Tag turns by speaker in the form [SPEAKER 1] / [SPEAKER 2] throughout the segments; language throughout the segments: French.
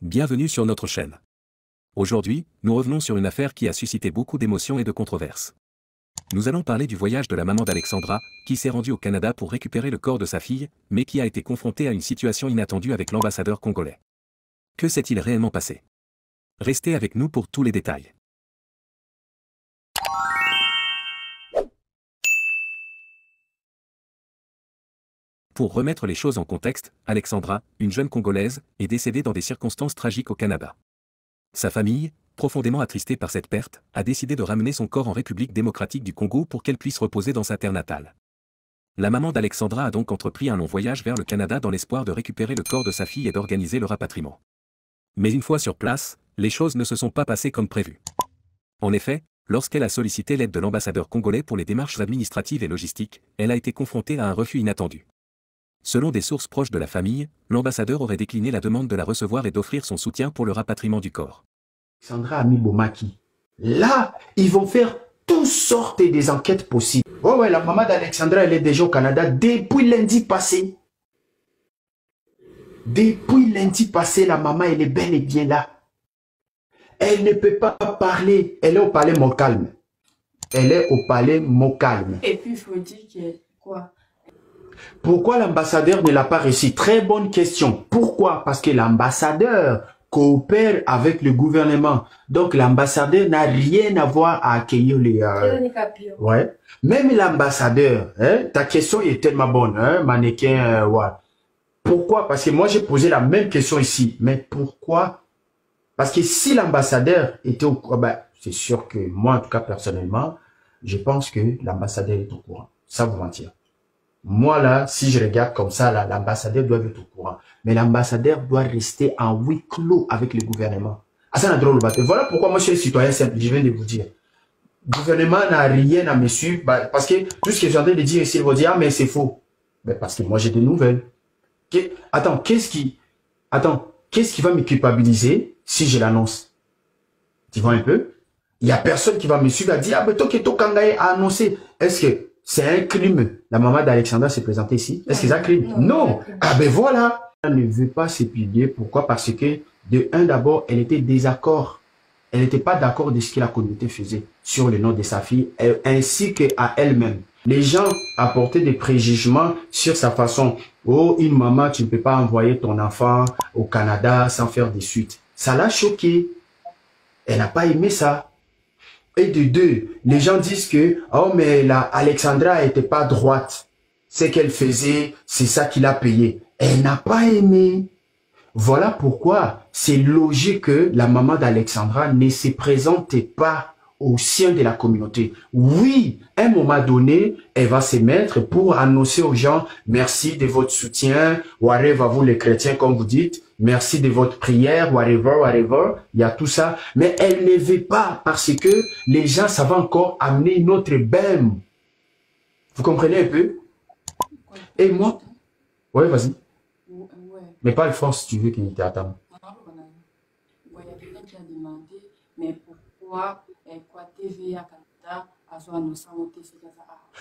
[SPEAKER 1] Bienvenue sur notre chaîne. Aujourd'hui, nous revenons sur une affaire qui a suscité beaucoup d'émotions et de controverses. Nous allons parler du voyage de la maman d'Alexandra, qui s'est rendue au Canada pour récupérer le corps de sa fille, mais qui a été confrontée à une situation inattendue avec l'ambassadeur congolais. Que s'est-il réellement passé? Restez avec nous pour tous les détails. Pour remettre les choses en contexte, Alexandra, une jeune Congolaise, est décédée dans des circonstances tragiques au Canada. Sa famille, profondément attristée par cette perte, a décidé de ramener son corps en République démocratique du Congo pour qu'elle puisse reposer dans sa terre natale. La maman d'Alexandra a donc entrepris un long voyage vers le Canada dans l'espoir de récupérer le corps de sa fille et d'organiser le rapatriement. Mais une fois sur place, les choses ne se sont pas passées comme prévu. En effet, lorsqu'elle a sollicité l'aide de l'ambassadeur congolais pour les démarches administratives et logistiques, elle a été confrontée à un refus inattendu. Selon des sources proches de la famille, l'ambassadeur aurait décliné la demande de la recevoir et d'offrir son soutien pour le rapatriement du corps.
[SPEAKER 2] Alexandra Amibomaki. Là, ils vont faire toutes sortes des enquêtes possibles. Oh ouais, la maman d'Alexandra, elle est déjà au Canada depuis lundi passé. Depuis lundi passé, la maman, elle est bel et bien là. Elle ne peut pas parler. Elle est au palais Montcalm. Elle est au palais Montcalm.
[SPEAKER 3] Et puis, il faut dire que quoi?
[SPEAKER 2] Pourquoi l'ambassadeur ne l'a pas reçu? Très bonne question. Pourquoi? Parce que l'ambassadeur coopère avec le gouvernement. Donc, l'ambassadeur n'a rien à voir à accueillir les... Ouais. Même l'ambassadeur, hein, ta question est tellement bonne, hein, mannequin, ouais. Pourquoi? Parce que moi, j'ai posé la même question ici. Mais pourquoi? Parce que si l'ambassadeur était au courant, ben, c'est sûr que moi, en tout cas, personnellement, je pense que l'ambassadeur est au courant. Ça vous mentir. Moi, là, si je regarde comme ça, là, l'ambassadeur doit être au courant. Mais l'ambassadeur doit rester en huis clos avec le gouvernement. Ah, ça n'a drôle. Voilà pourquoi moi, je suis un citoyen simple. Je viens de vous dire. Le gouvernement n'a rien à me suivre. Bah, parce que tout ce que j'ai en train de dire ici, ils vont dire, ah, mais c'est faux. Mais parce que moi, j'ai des nouvelles. Attends, qu'est-ce qui va me culpabiliser si je l'annonce? Tu vois un peu? Il n'y a personne qui va me suivre à dire, ah, mais toi, Keto Kangaye a annoncé. Est-ce que c'est un crime? La maman d'Alexandra s'est présentée ici. Est-ce que c'est un crime? Non. Ah ben voilà. Elle ne veut pas s'épiler. Pourquoi? Parce que, de un, d'abord, elle était désaccord. Elle n'était pas d'accord de ce que la communauté faisait sur le nom de sa fille, ainsi qu'à elle-même. Les gens apportaient des préjugements sur sa façon. Oh, une maman, tu ne peux pas envoyer ton enfant au Canada sans faire des suites. Ça l'a choquée. Elle n'a pas aimé ça. Et de deux, les gens disent que, oh, mais la Alexandra n'était pas droite. Ce qu'elle faisait, c'est ça qu'il a payé. Elle n'a pas aimé. Voilà pourquoi c'est logique que la maman d'Alexandra ne se présente pas au sein de la communauté. Oui, à un moment donné, elle va se mettre pour annoncer aux gens, merci de votre soutien, whatever, vous les chrétiens, comme vous dites, merci de votre prière, whatever, il y a tout ça. Mais elle ne veut pas parce que les gens, ça va encore amener une autre bème. Vous comprenez un peu? Et moi, ouais, vas-y. Mais parle fort si tu veux qu'il t'attende.
[SPEAKER 3] Il y a quelqu'un qui a demandé, mais pourquoi TVA Canada a annoncé au TVA?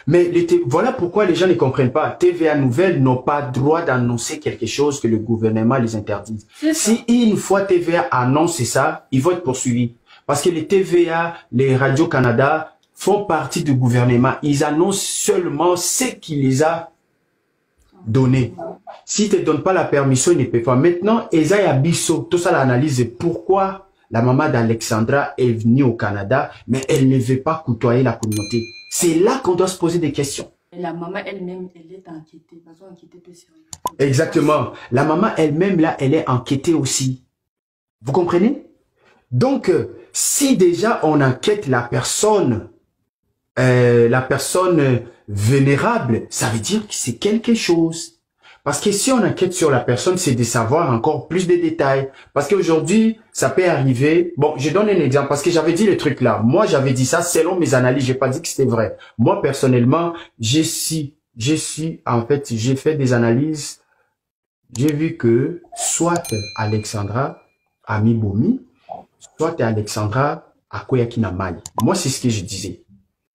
[SPEAKER 2] Mais voilà pourquoi les gens ne comprennent pas. TVA Nouvelles n'ont pas droit d'annoncer quelque chose que le gouvernement les interdit. Si une fois TVA annonce ça, ils vont être poursuivis. Parce que les TVA, les Radio-Canada font partie du gouvernement. Ils annoncent seulement ce qui les a donné. S'ils ne te donnent pas la permission, ils ne peuvent pas. Maintenant, Esaïe Abisso, tout ça l'analyse, pourquoi la maman d'Alexandra est venue au Canada, mais elle ne veut pas côtoyer la communauté. C'est là qu'on doit se poser des questions.
[SPEAKER 3] Et la maman elle-même, elle est enquêtée.
[SPEAKER 2] Exactement. La maman elle-même, là, elle est enquêtée aussi. Vous comprenez? Donc, si déjà on enquête la personne vénérable, ça veut dire que c'est quelque chose. Parce que si on enquête sur la personne, c'est de savoir encore plus de détails. Parce qu'aujourd'hui, ça peut arriver. Bon, je donne un exemple parce que j'avais dit le truc là. Moi, j'avais dit ça selon mes analyses. J'ai pas dit que c'était vrai. Moi, personnellement, j'ai fait des analyses. J'ai vu que soit Alexandra Amibomi, soit Alexandra Akoyakinamai. Moi, c'est ce que je disais.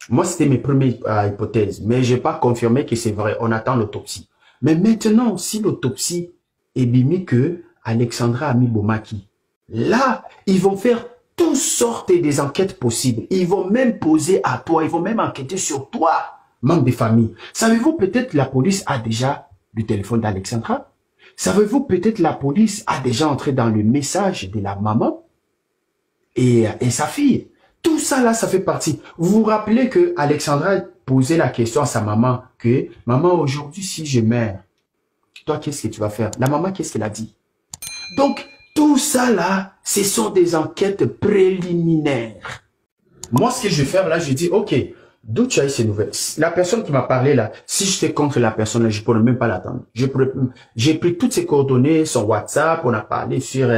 [SPEAKER 2] Moi, c'était mes premières hypothèses. Mais j'ai pas confirmé que c'est vrai. On attend l'autopsie. Mais maintenant, si l'autopsie est bimée que Alexandra Amibomaki Là, ils vont faire toutes sortes des enquêtes possibles. Ils vont même poser à toi, ils vont même enquêter sur toi, membre de famille. Savez-vous peut-être la police a déjà le téléphone d'Alexandra? Savez-vous peut-être la police a déjà entré dans le message de la maman et sa fille? Tout ça là, ça fait partie. Vous vous rappelez que Alexandra posait la question à sa maman que « Maman, aujourd'hui, si je meurs, toi, qu'est-ce que tu vas faire ?» La maman, qu'est-ce qu'elle a dit? Donc, tout ça là, ce sont des enquêtes préliminaires. Moi, ce que je vais faire là, je dis, ok, d'où tu as eu ces nouvelles? La personne qui m'a parlé là, si j'étais contre la personne là, je ne pourrais même pas l'attendre. J'ai pris toutes ses coordonnées, son WhatsApp, on a parlé sur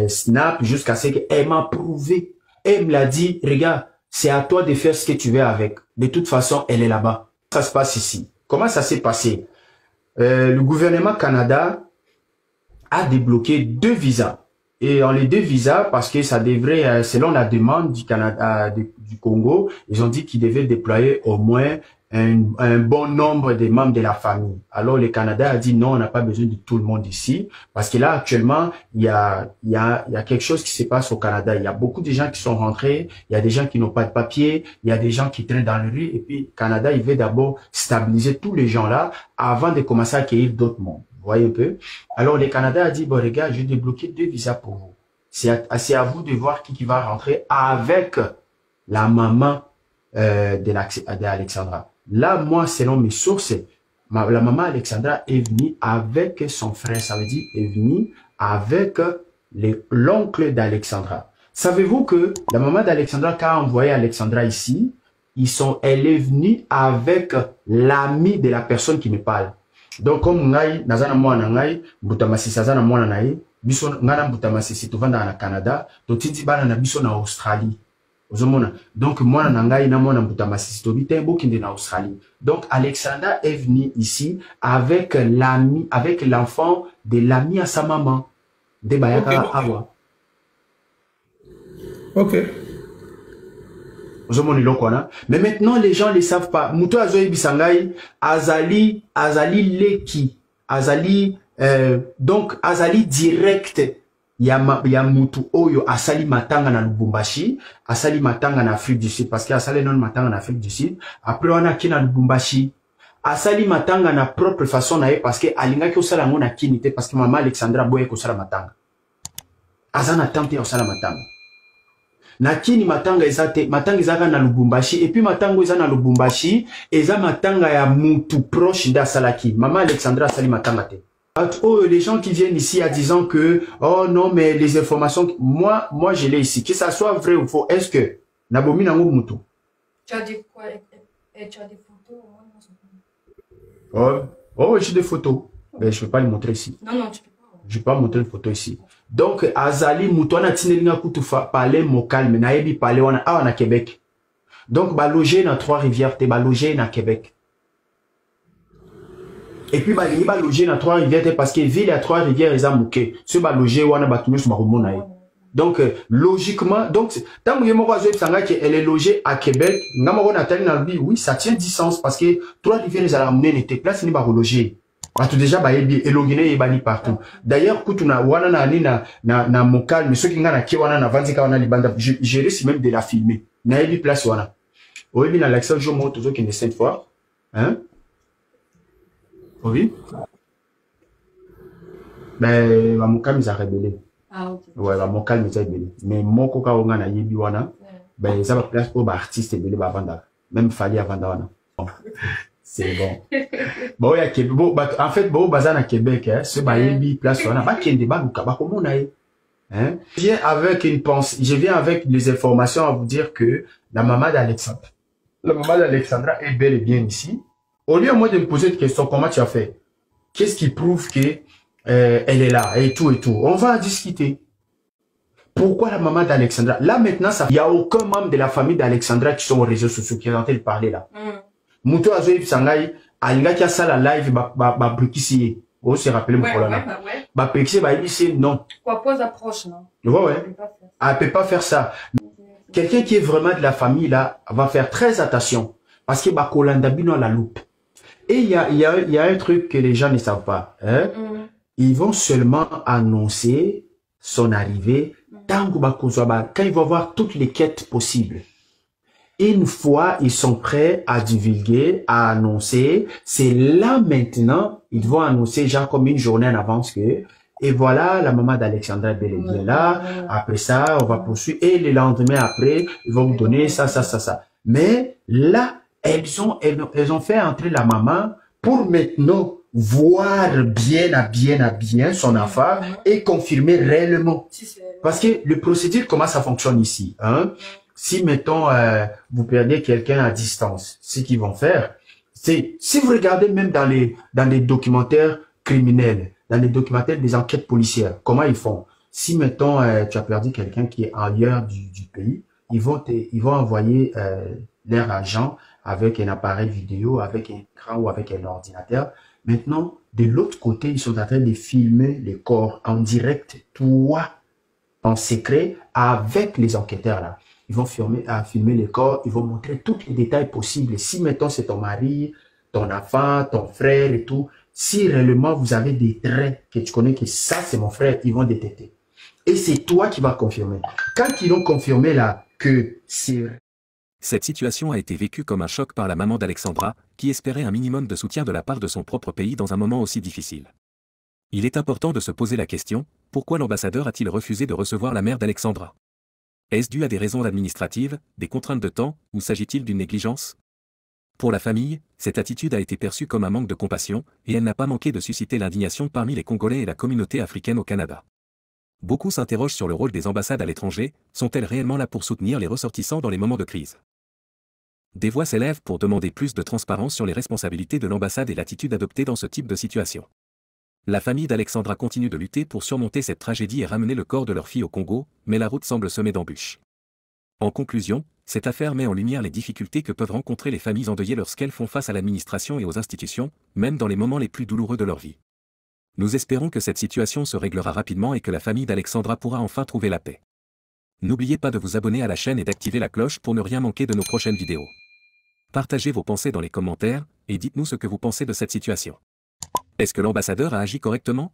[SPEAKER 2] Snap, jusqu'à ce qu'elle m'a prouvé. Elle me l'a dit, regarde, c'est à toi de faire ce que tu veux avec. De toute façon, elle est là-bas. Ça se passe ici. Comment ça s'est passé? Le gouvernement Canada a débloqué 2 visas. Et en les 2 visas, parce que ça devrait, selon la demande du Canada, du Congo, ils ont dit qu'ils devaient déployer au moins un bon nombre de membres de la famille. Alors le Canada a dit non, on n'a pas besoin de tout le monde ici, parce que là actuellement, il y a quelque chose qui se passe au Canada. Il y a beaucoup de gens qui sont rentrés, il y a des gens qui n'ont pas de papier, il y a des gens qui traînent dans la rue, et puis Canada, il veut d'abord stabiliser tous les gens là avant de commencer à accueillir d'autres mondes. Vous voyez un peu? Alors, le Canada a dit, bon, les gars, je vais débloquer 2 visas pour vous. C'est à vous de voir qui va rentrer avec la maman d'Alexandra. Là, moi, selon mes sources, la maman Alexandra est venue avec son frère. Ça veut dire, est venue avec l'oncle d'Alexandra. Savez-vous que la maman d'Alexandra, quand a envoyé Alexandra ici, elle est venue avec l'ami de la personne qui me parle. Donc comme ngai nazana mwana ngai mbutamasi azana mwana nae biso ngana mbutamasi tovanda na Canada totindi bana na biso na Australie ozomona donc mwana na ngai na mwana mbutamasi tobite bokinde na Australie. Donc Alexandra est venue ici avec l'enfant de l'ami à sa maman de Bayaka Awa.
[SPEAKER 4] OK.
[SPEAKER 2] Mais maintenant, les gens ne le savent pas. Muto Azoe Bisangai, Azali Leki, donc Azali direct, ya Mutu Oyo, Asali Matanga na Lubumbashi, Asali Matanga na Afrique du Sud, parce qu'il y a Asali non Matanga na Afrique du Sud. Après, on a qui na Lubumbashi. Asali Matanga na propre façon na parce que Alinga ki osala ngona kinité, parce que maman Alexandra Boye ko sala Matanga. Azana tante osala Matanga. Nakini matanga ezate matanga ezaka na Lubumbashi et puis matanga ezana na Lubumbashi eza matanga ya mutu proche d'Asalaki. Maman Alexandra sali matanga te. Oh, les gens qui viennent ici en disant que oh non mais les informations moi je l'ai ici, que ça soit vrai ou faux, est-ce que nabomi nango mutu?
[SPEAKER 3] Tu as dit quoi? Tu as des photos?
[SPEAKER 2] Oh j'ai des photos. Mais je peux pas les montrer ici.
[SPEAKER 3] Non, tu peux pas.
[SPEAKER 2] Je peux pas montrer une photo ici. Donc, Azali, Moutouana Tinelinga Koutufa, parler mon calme, naebi parler wana Québec. Donc, ba loger dans Trois-Rivières, te ba loger dans Québec. Et puis, ba loger dans Trois-Rivières, parce que ville à Trois-Rivières, ils ont mouké. Ce ba loger wana batumé sur Maromonae. Donc, logiquement, donc, tant que Yemoko Azoe Psanga, elle est logée à Québec, Namoro Nathalie Nalbi, oui, ça tient 10 sens, parce que Trois-Rivières, ils ont amené les places, ils vont reloger. Parce déjà bayebi elongine yebani partout. D'ailleurs kutuna wana na ani na mokal mais ceux qui ngana ki wana na vanzika wana libanda je risque même de la filmer. Na yebi place wana. Oyebi na l'accès jo mo toujours qui ne cette fois. Hein? Oui. Ben ba mokal mis a rebellé.
[SPEAKER 3] Ah OK.
[SPEAKER 2] Ouais, ba mokal mis a rebellé. Mais moko ka onga na yebi wana ben ça va place pour ba artiste belé ba vanda. Même fali à vanda wana. C'est bon. Bon, ya Québec. Bon, en fait, bon, bazar à Québec, hein, ce bayebi place, on a pas kende baluka, ba comment on a, hein. Je viens avec une pensée, je viens avec des informations à vous dire que la maman d'Alexandra est bel et bien ici. Au lieu, moi, de me poser une question, comment tu as fait? Qu'est-ce qui prouve que, elle est là, et tout. On va discuter. Pourquoi la maman d'Alexandra? Là, maintenant, il n'y a aucun membre de la famille d'Alexandra qui sont aux réseaux sociaux qui est en train de parler là. Muto Azoe Psangai, alinga kia sala live ba brikisi. On se rappelle mon problème. Ba brikisi ba ici non.
[SPEAKER 3] Quoi pose approche non?
[SPEAKER 2] Ouais. Elle peut pas faire ça. Quelqu'un qui est vraiment de la famille là va faire très attention parce que ba kolanda bino la loupe. Et il y a un truc que les gens ne savent pas, hein? Ils vont seulement annoncer son arrivée, quand ils vont voir toutes les quêtes possibles. Une fois ils sont prêts à divulguer, à annoncer, c'est là maintenant, ils vont annoncer genre comme une journée en avance que, et voilà, la maman d'Alexandra est bel et bien là, après ça, on va poursuivre, et le lendemain après, ils vont vous donner ça. Mais là, elles ont fait entrer la maman pour maintenant voir bien à bien son affaire et confirmer réellement. Parce que le procédure, comment ça fonctionne ici, hein? Si, mettons, vous perdez quelqu'un à distance, ce qu'ils vont faire, c'est, si vous regardez même dans les documentaires criminels, dans les documentaires des enquêtes policières, comment ils font? Si, mettons, tu as perdu quelqu'un qui est ailleurs du pays, ils vont envoyer leur agent avec un appareil vidéo, avec un écran ou avec un ordinateur. Maintenant, de l'autre côté, ils sont en train de filmer les corps en direct, toi, en secret, avec les enquêteurs là. Ils vont filmer les corps, ils vont montrer tous les détails possibles. Si, mettons, c'est ton mari, ton enfant, ton frère et tout, si réellement vous avez des traits que tu connais que ça, c'est mon frère, ils vont détecter. Et c'est toi qui vas confirmer. Quand ils ont confirmé là que c'est...
[SPEAKER 1] Cette situation a été vécue comme un choc par la maman d'Alexandra, qui espérait un minimum de soutien de la part de son propre pays dans un moment aussi difficile. Il est important de se poser la question, pourquoi l'ambassadeur a-t-il refusé de recevoir la mère d'Alexandra? Est-ce dû à des raisons administratives, des contraintes de temps, ou s'agit-il d'une négligence? Pour la famille, cette attitude a été perçue comme un manque de compassion, et elle n'a pas manqué de susciter l'indignation parmi les Congolais et la communauté africaine au Canada. Beaucoup s'interrogent sur le rôle des ambassades à l'étranger, sont-elles réellement là pour soutenir les ressortissants dans les moments de crise? Des voix s'élèvent pour demander plus de transparence sur les responsabilités de l'ambassade et l'attitude adoptée dans ce type de situation. La famille d'Alexandra continue de lutter pour surmonter cette tragédie et ramener le corps de leur fille au Congo, mais la route semble semée d'embûches. En conclusion, cette affaire met en lumière les difficultés que peuvent rencontrer les familles endeuillées lorsqu'elles font face à l'administration et aux institutions, même dans les moments les plus douloureux de leur vie. Nous espérons que cette situation se réglera rapidement et que la famille d'Alexandra pourra enfin trouver la paix. N'oubliez pas de vous abonner à la chaîne et d'activer la cloche pour ne rien manquer de nos prochaines vidéos. Partagez vos pensées dans les commentaires, et dites-nous ce que vous pensez de cette situation. Est-ce que l'ambassadeur a agi correctement?